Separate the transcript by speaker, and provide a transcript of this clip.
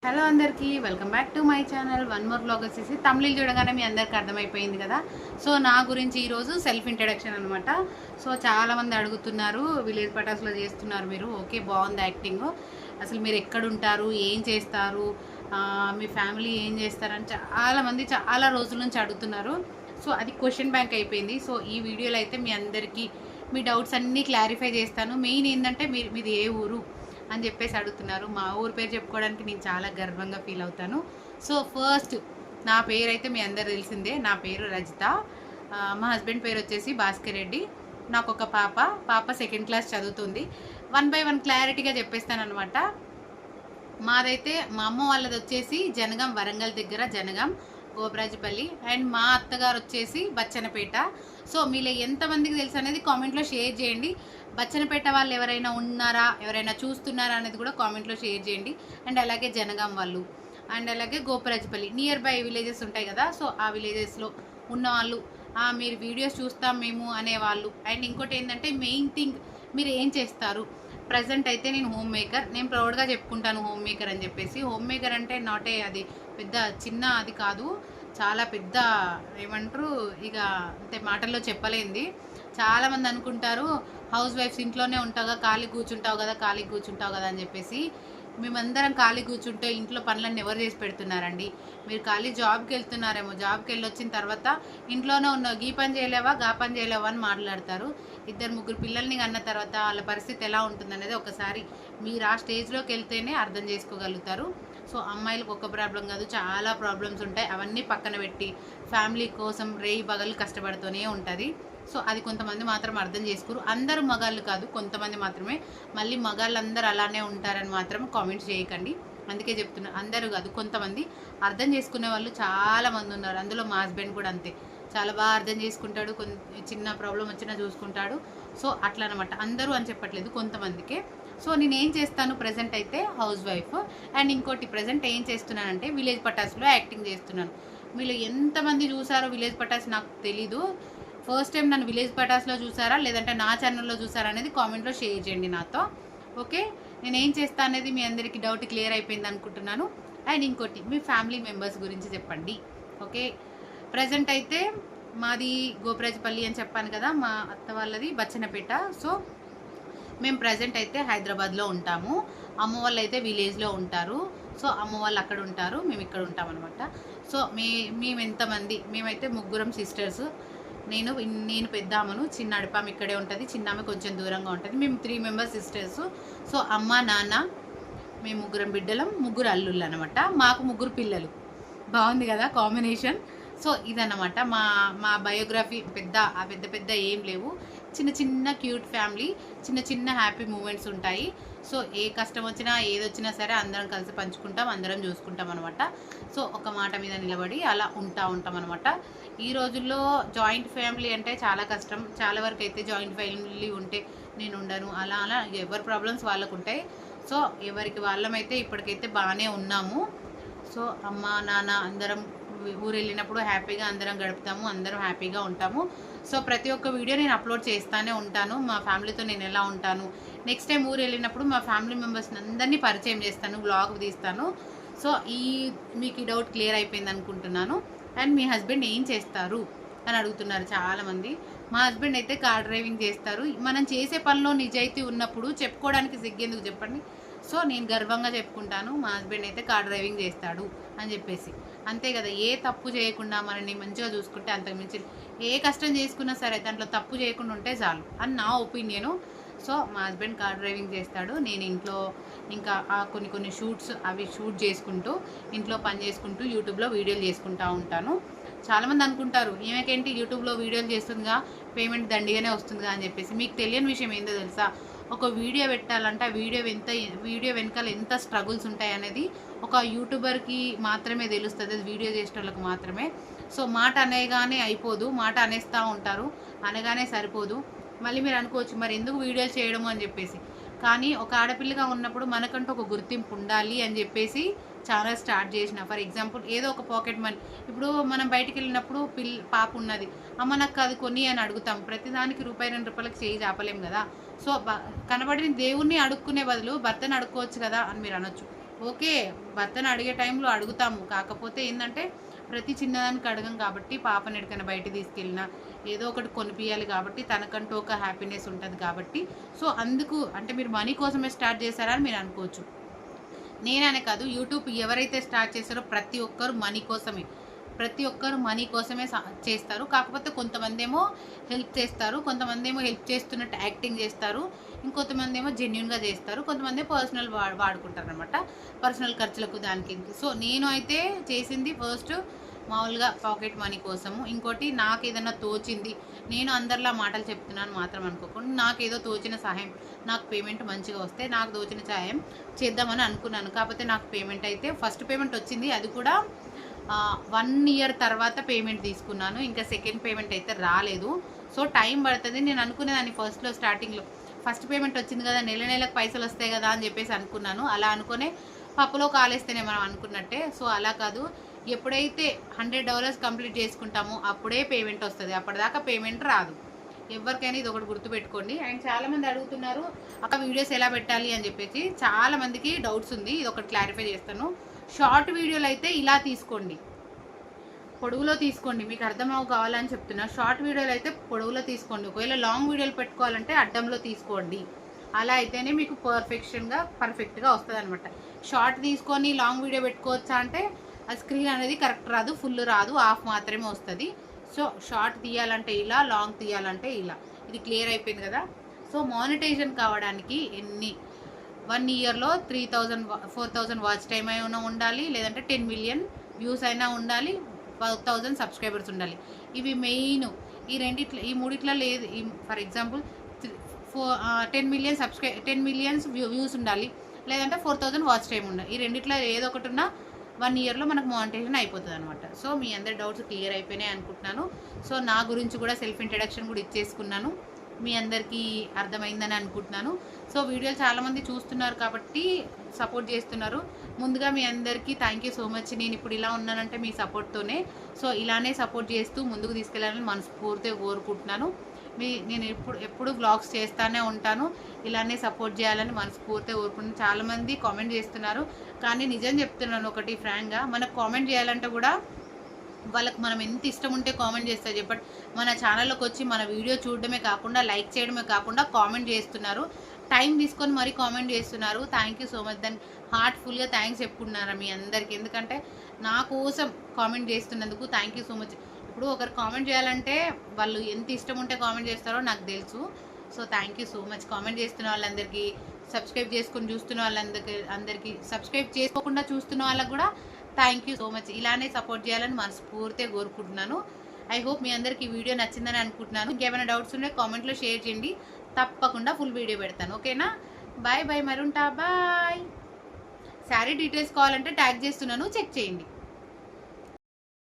Speaker 1: Hello అందరికీ welcome back to my channel. One more blog వచ్చేసి తమిళ చూడగానే మీ అందరికీ అర్థమైపోయింది కదా. సో నా గురించి ఈరోజు సెల్ఫ్ ఇంట్రడక్షన్ అనమాట. సో చాలామంది అడుగుతున్నారు, విలేజ్ పటాస్లో చేస్తున్నారు మీరు, ఓకే బాగుంది యాక్టింగ్, అసలు మీరు ఎక్కడుంటారు, ఏం చేస్తారు, మీ ఫ్యామిలీ ఏం చేస్తారని చాలామంది చాలా రోజుల నుంచి అడుగుతున్నారు. సో అది క్వశ్చన్ బ్యాంక్ అయిపోయింది. సో ఈ వీడియోలో అయితే మీ అందరికీ మీ డౌట్స్ అన్నీ క్లారిఫై చేస్తాను. మెయిన్ ఏంటంటే మీది ఏ ఊరు అని చెప్పేసి అడుగుతున్నారు. మా ఊరి పేరు చెప్పుకోవడానికి నేను చాలా గర్వంగా ఫీల్ అవుతాను. సో ఫస్ట్ నా పేరు అయితే మీ అందరు తెలిసిందే, నా పేరు రజిత. మా హస్బెండ్ పేరు వచ్చేసి భాస్కర్ రెడ్డి. నాకు ఒక పాప సెకండ్ క్లాస్ చదువుతుంది. 1 by 1 క్లారిటీగా చెప్పేస్తాను అనమాట. మాదైతే మా అమ్మ వాళ్ళది వచ్చేసి జనగాం, వరంగల్ దగ్గర జనగాం, గోబ్రాజిపల్లి. అండ్ మా అత్తగారు వచ్చేసి బచ్చనపేట. సో మీలో ఎంతమందికి తెలుసు అనేది కామెంట్లో షేర్ చేయండి. బచ్చనపేట వాళ్ళు ఎవరైనా ఉన్నారా, ఎవరైనా చూస్తున్నారా అనేది కూడా కామెంట్లో షేర్ చేయండి. అండ్ అలాగే జనగాం వాళ్ళు, అండ్ అలాగే గోపరాజపల్లి నియర్ బై విలేజెస్ ఉంటాయి కదా. సో ఆ విలేజెస్లో ఉన్న వాళ్ళు, మీరు వీడియోస్ చూస్తాం మేము అనేవాళ్ళు. అండ్ ఇంకోటి ఏంటంటే మెయిన్ థింగ్, మీరు ఏం చేస్తారు. ప్రజెంట్ అయితే నేను హోమ్ మేకర్. నేను ప్రౌడ్గా చెప్పుకుంటాను హోమ్ మేకర్ అని చెప్పేసి. హోమ్ మేకర్ అంటే నాటే అది పెద్ద చిన్న అది కాదు, చాలా పెద్ద ఏమంటారు ఇక అంతే మాటల్లో చెప్పలేంది. చాలామంది అనుకుంటారు హౌస్ వైఫ్స్ ఇంట్లోనే ఉంటావు కదా, ఖాళీ కూర్చుంటావు కదా అని చెప్పేసి. మేమందరం ఖాళీ కూర్చుంటే ఇంట్లో పనులన్నీ ఎవరు చేసి పెడుతున్నారండి? మీరు ఖాళీ జాబ్కి వెళ్తున్నారేమో, జాబ్కి వెళ్ళి వచ్చిన తర్వాత ఇంట్లోనే ఉన్నావు, గీ పని చేయలేవా గా పని చేయలేవా అని మాట్లాడతారు. 2-3 పిల్లల్ని కన్న తర్వాత వాళ్ళ పరిస్థితి ఎలా ఉంటుందనేది ఒకసారి మీరు ఆ స్టేజ్లోకి వెళ్తేనే అర్థం చేసుకోగలుగుతారు. సో అమ్మాయిలకు ఒక ప్రాబ్లం కాదు, చాలా ప్రాబ్లమ్స్ ఉంటాయి. అవన్నీ పక్కన పెట్టి ఫ్యామిలీ కోసం రేయి పగలు కష్టపడుతూనే ఉంటుంది. సో అది కొంతమంది మాత్రం అర్థం చేసుకోరు. అందరూ మగాళ్ళు కాదు, కొంతమంది మాత్రమే. మళ్ళీ మగాళ్ళందరూ అలానే ఉంటారని మాత్రం కామెంట్స్ చేయకండి. అందుకే చెప్తున్నా, అందరూ కాదు, కొంతమంది అర్థం చేసుకునే వాళ్ళు చాలామంది ఉన్నారు. అందులో మా హస్బెండ్ కూడా అంతే, చాలా బాగా అర్థం చేసుకుంటాడు. చిన్న ప్రాబ్లం వచ్చినా చూసుకుంటాడు. సో అట్లా అనమాట. అందరూ అని చెప్పట్లేదు, కొంతమందికే. సో నేనేం చేస్తాను ప్రజెంట్ అయితే హౌస్ వైఫ్. అండ్ ఇంకోటి ప్రజెంట్ ఏం చేస్తున్నానంటే విలేజ్ పటాస్లో యాక్టింగ్ చేస్తున్నాను. మీరు ఎంతమంది చూసారో విలేజ్ పటాస్ నాకు తెలీదు. ఫస్ట్ టైం నన్ను విలేజ్ పటాస్లో చూసారా లేదంటే నా ఛానల్లో చూసారా అనేది కామెంట్లో షేర్ చేయండి నాతో. ఓకే, నేను ఏం చేస్తా అనేది మీ అందరికీ డౌట్ క్లియర్ అయిపోయింది అనుకుంటున్నాను. అండ్ ఇంకోటి, మీ ఫ్యామిలీ మెంబర్స్ గురించి చెప్పండి. ఓకే, ప్రజెంట్ అయితే మాది గోపరాజపల్లి అని చెప్పాను కదా, మా అత్త వాళ్ళది బచ్చనపేట. సో మేము ప్రజెంట్ అయితే హైదరాబాద్లో ఉంటాము. అమ్మ వాళ్ళు అయితే విలేజ్లో ఉంటారు. సో అమ్మ వాళ్ళు అక్కడ ఉంటారు, మేము ఇక్కడ ఉంటాం అనమాట. సో మేము ఎంతమంది, మేమైతే 3 సిస్టర్స్. నేను పెద్ద ఆమెను, చిన్న అడిపాము ఇక్కడే ఉంటుంది, చిన్న ఆమె కొంచెం దూరంగా ఉంటుంది. మేము 3 మెంబర్స్ సిస్టర్స్. సో అమ్మ నాన్న, మేము 3 బిడ్డలం, 3 అల్లుళ్ళు అనమాట. మాకు 3 పిల్లలు. బాగుంది కదా కాంబినేషన్. సో ఇదన్నమాట మా బయోగ్రఫీ. పెద్ద ఏం లేవు, చిన్న క్యూట్ ఫ్యామిలీ, చిన్న హ్యాపీ మూమెంట్స్ ఉంటాయి. సో ఏ కష్టం వచ్చినా ఏదొచ్చినా సరే అందరం కలిసి పంచుకుంటాం, అందరం చూసుకుంటాం అనమాట. సో ఒక మాట మీద నిలబడి అలా ఉంటాం అనమాట. ఈ రోజుల్లో జాయింట్ ఫ్యామిలీ అంటే చాలా కష్టం. చాలా వరకు అయితే జాయింట్ ఫ్యామిలీ ఉంటే నేను ఉండను, అలా ఎవరి ప్రాబ్లమ్స్ వాళ్ళకు ఉంటాయి. సో ఎవరికి వాళ్ళమైతే ఇప్పటికైతే బాగానే ఉన్నాము. సో అమ్మ నాన్న అందరం ఊరు వెళ్ళినప్పుడు హ్యాపీగా అందరం గడుపుతాము, అందరం హ్యాపీగా ఉంటాము. సో ప్రతి ఒక్క వీడియో నేను అప్లోడ్ చేస్తూనే ఉంటాను, మా ఫ్యామిలీతో నేను ఎలా ఉంటాను. నెక్స్ట్ టైం ఊరు వెళ్ళినప్పుడు మా ఫ్యామిలీ మెంబర్స్ని అందరినీ పరిచయం చేస్తాను, బ్లాగ్ తీస్తాను. సో మీకు ఈ డౌట్ క్లియర్ అయిపోయింది అనుకుంటున్నాను. అండ్ మీ హస్బెండ్ ఏం చేస్తారు అని అడుగుతున్నారు చాలామంది. మా హస్బెండ్ అయితే కార్ డ్రైవింగ్ చేస్తారు. మనం చేసే పనిలో నిజాయితీ ఉన్నప్పుడు చెప్పుకోవడానికి సిగ్గేందుకు చెప్పండి. సో నేను గర్వంగా చెప్పుకుంటాను, మా హస్బెండ్ అయితే కార్ డ్రైవింగ్ చేస్తాడు అని చెప్పేసి. అంతే కదా, ఏ తప్పు చేయకుండా మనల్ని మంచిగా చూసుకుంటే అంతకు మించి ఏ కష్టం చేసుకున్నా సరే దాంట్లో తప్పు చేయకుండా ఉంటే చాలు అని నా ఒపీనియను. సో మా హస్బెండ్ కార్ డ్రైవింగ్ చేస్తాడు. నేను ఇంట్లో ఇంకా కొన్ని షూట్ చేసుకుంటూ, ఇంట్లో పని చేసుకుంటూ, యూట్యూబ్లో వీడియోలు చేసుకుంటూ ఉంటాను. చాలామంది అనుకుంటారు ఏమేంటి యూట్యూబ్లో వీడియోలు చేస్తుందిగా, పేమెంట్ దండిగానే వస్తుందిగా అని చెప్పేసి. మీకు తెలియని విషయం ఏందో తెలుసా, ఒక వీడియో పెట్టాలంటే ఆ వీడియో వెనకాల ఎంత స్ట్రగుల్స్ ఉంటాయి అనేది ఒక యూట్యూబర్కి మాత్రమే తెలుస్తుంది, అది వీడియో చేసే వాళ్ళకి మాత్రమే. సో మాట అనేగానే అయిపోదు, మాట అనేస్తూ ఉంటారు, అనగానే సరిపోదు. మళ్ళీ మీరు అనుకోవచ్చు మరి ఎందుకు వీడియోలు చేయడము అని చెప్పేసి. కానీ ఒక ఆడపిల్లగా ఉన్నప్పుడు మనకంటూ ఒక గుర్తింపు ఉండాలి అని చెప్పేసి ఛానల్ స్టార్ట్ చేసిన. ఫర్ ఎగ్జాంపుల్ ఏదో ఒక పాకెట్ మనీ, ఇప్పుడు మనం బయటికి వెళ్ళినప్పుడు పాప ఉన్నది, అమ్మ నాకు అది కొని అని అడుగుతాం. ప్రతిదానికి ₹2-2 చేయి చాపలేం కదా. సో కనబడిన దేవుణ్ణి అడుక్కునే బదులు భర్తను అడుక్కోవచ్చు కదా అని మీరు అనొచ్చు. ఓకే, భర్తను అడిగే టైంలో అడుగుతాము. కాకపోతే ఏంటంటే ప్రతి చిన్నదానికి అడగం కాబట్టి పాపని ఎక్కడికైనా బయట తీసుకెళ్ళినా ఏదో ఒకటి కొనిపియాలి కాబట్టి తనకంటూ ఒక హ్యాపీనెస్ ఉంటుంది కాబట్టి సో అందుకు అంటే మీరు మనీ కోసమే స్టార్ట్ చేశారా అని మీరు అనుకోవచ్చు. నేననే కాదు, యూట్యూబ్ ఎవరైతే స్టార్ట్ చేస్తారో ప్రతి ఒక్కరు మనీ కోసమే, ప్రతి ఒక్కరు మనీ కోసమే చేస్తారు. కాకపోతే కొంతమంది ఏమో హెల్ప్ చేస్తారు, కొంతమంది ఏమో హెల్ప్ చేస్తున్నట్టు యాక్టింగ్ చేస్తారు, ఇంకొంతమంది ఏమో జెన్యున్గా చేస్తారు, కొంతమంది పర్సనల్ వాడుకుంటారు అనమాట, పర్సనల్ ఖర్చులకు దానికి. సో నేను అయితే చేసింది ఫస్ట్ మామూలుగా పాకెట్ మనీ కోసము. ఇంకోటి నాకు ఏదైనా తోచింది, నేను అందరిలా మాటలు చెప్తున్నాను మాత్రం అనుకోకుండా నాకు ఏదో తోచిన సహాయం, నాకు పేమెంట్ మంచిగా వస్తే నాకు తోచిన సహాయం చేద్దామని అనుకున్నాను. కాకపోతే నాకు పేమెంట్ అయితే ఫస్ట్ పేమెంట్ వచ్చింది, అది కూడా 1 ఇయర్ తర్వాత పేమెంట్ తీసుకున్నాను. ఇంకా సెకండ్ పేమెంట్ అయితే రాలేదు. సో టైం పడుతుంది. నేను అనుకునేదాన్ని ఫస్ట్లో స్టార్టింగ్లో ఫస్ట్ పేమెంట్ వచ్చింది కదా, నెలకు పైసలు వస్తాయి కదా అని చెప్పేసి అనుకున్నాను. అలా అనుకునే పప్పులో కాలేస్తేనే మనం అనుకున్నట్టే. సో అలా కాదు, ఎప్పుడైతే $100 కంప్లీట్ చేసుకుంటామో అప్పుడే పేమెంట్ వస్తుంది, అప్పటిదాకా పేమెంట్ రాదు. ఎవరికైనా ఇది ఒకటి గుర్తుపెట్టుకోండి. అండ్ చాలామంది అడుగుతున్నారు అక్క వీడియోస్ ఎలా పెట్టాలి అని చెప్పేసి, చాలామందికి డౌట్స్ ఉంది, ఇది ఒకటి క్లారిఫై చేస్తాను. షార్ట్ వీడియోలు అయితే ఇలా తీసుకోండి, పొడవులో తీసుకోండి, మీకు అర్థం కావాలని చెప్తున్నా. షార్ట్ వీడియోలు అయితే పొడవులో తీసుకోండి, ఒకవేళ లాంగ్ వీడియోలు పెట్టుకోవాలంటే అడ్డంలో తీసుకోండి. అలా అయితేనే మీకు పర్ఫెక్ట్గా వస్తుంది అనమాట. షార్ట్ తీసుకొని లాంగ్ వీడియో పెట్టుకోవచ్చా అంటే ఆ స్క్రీన్ అనేది కరెక్ట్ రాదు, ఫుల్ రాదు, హాఫ్ మాత్రమే వస్తుంది. సో షార్ట్ తీయాలంటే ఇలా, లాంగ్ తీయాలంటే ఇలా. ఇది క్లియర్ అయిపోయింది కదా. సో మానిటైజేషన్ కావడానికి 1 ఇయర్లో 3000 4000 వాచ్ టైం అయినా ఉండాలి, లేదంటే 10 మిలియన్ వ్యూస్ అయినా ఉండాలి, 1000 సబ్స్క్రైబర్స్ ఉండాలి. ఇవి మెయిన్. ఈ మూడిట్లో లేదు. ఫర్ ఎగ్జాంపుల్ 10 మిలియన్స్ వ్యూస్ ఉండాలి, లేదంటే 4000 వాచ్ టైం ఉండాలి. ఈ రెండిట్లో ఏదో ఒకటి ఉన్నా 1 ఇయర్లో మనకు మానిటైజేషన్ అయిపోతుంది అనమాట. సో మీ అందరి డౌట్స్ క్లియర్ అయిపోయినాయి అనుకుంటున్నాను. సో నా గురించి కూడా సెల్ఫ్ ఇంట్రడక్షన్ కూడా ఇచ్చేసుకున్నాను, మీ అందరికీ అర్థమైందని అనుకుంటున్నాను. సో వీడియోలు చాలామంది చూస్తున్నారు కాబట్టి సపోర్ట్ చేస్తున్నారు. ముందుగా మీ అందరికీ థ్యాంక్ యూ సో మచ్. నేను ఇప్పుడు ఇలా ఉన్నానంటే మీ సపోర్ట్తోనే. సో ఇలానే సపోర్ట్ చేస్తూ ముందుకు తీసుకెళ్ళాలని మనస్ఫూర్తిగా కోరుకుంటున్నాను. నేను ఎప్పుడు బ్లాగ్స్ చేస్తూనే ఉంటాను, ఇలానే సపోర్ట్ చేయాలని మనస్ఫూర్తిగా కోరుకుంటున్నాను. చాలామంది కామెంట్ చేస్తున్నారు, కానీ నిజం చెప్తున్నాను ఒకటి ఫ్రాంక్గా, మనకు కామెంట్ చేయాలంటే కూడా వాళ్ళకి మనం ఎంత ఇష్టం ఉంటే కామెంట్ చేస్తారు చెప్పండి. మన ఛానల్లోకి వచ్చి మన వీడియో చూడడమే కాకుండా లైక్ చేయడమే కాకుండా కామెంట్ చేస్తున్నారు, టైం తీసుకొని మరీ కామెంట్ చేస్తున్నారు. Thank you so much. దాన్ని హార్ట్ఫుల్గా థ్యాంక్స్ చెప్పుకుంటున్నారా మీ అందరికీ, ఎందుకంటే నా కోసం కామెంట్ చేస్తున్నందుకు థ్యాంక్ యూ సో మచ్. ఇప్పుడు ఒకరు కామెంట్ చేయాలంటే వాళ్ళు ఎంత ఇష్టం ఉంటే కామెంట్ చేస్తారో నాకు తెలుసు. So thank you so much. Comment చేస్తున్న వాళ్ళందరికీ, సబ్స్క్రైబ్ చేసుకొని చూస్తున్న వాళ్ళందరికీ, సబ్స్క్రైబ్ చేసుకోకుండా చూస్తున్న వాళ్ళకు కూడా థ్యాంక్ యూ సో మచ్. ఇలానే సపోర్ట్ చేయాలని మనస్ఫూర్తిగా కోరుకుంటున్నాను. ఐ హోప్ మీ అందరికీ ఈ వీడియో నచ్చిందని అనుకుంటున్నాను. ఇంకేమైనా డౌట్స్ ఉంటే కామెంట్లో షేర్ చేయండి, తప్పకుండా ఫుల్ వీడియో పెడతాను. ఓకేనా? బాయ్ బాయ్, మరుంటా బాయ్. శారీ డీటెయిల్స్ కావాలంటే ట్యాగ్ చేస్తున్నాను, చెక్ చేయండి.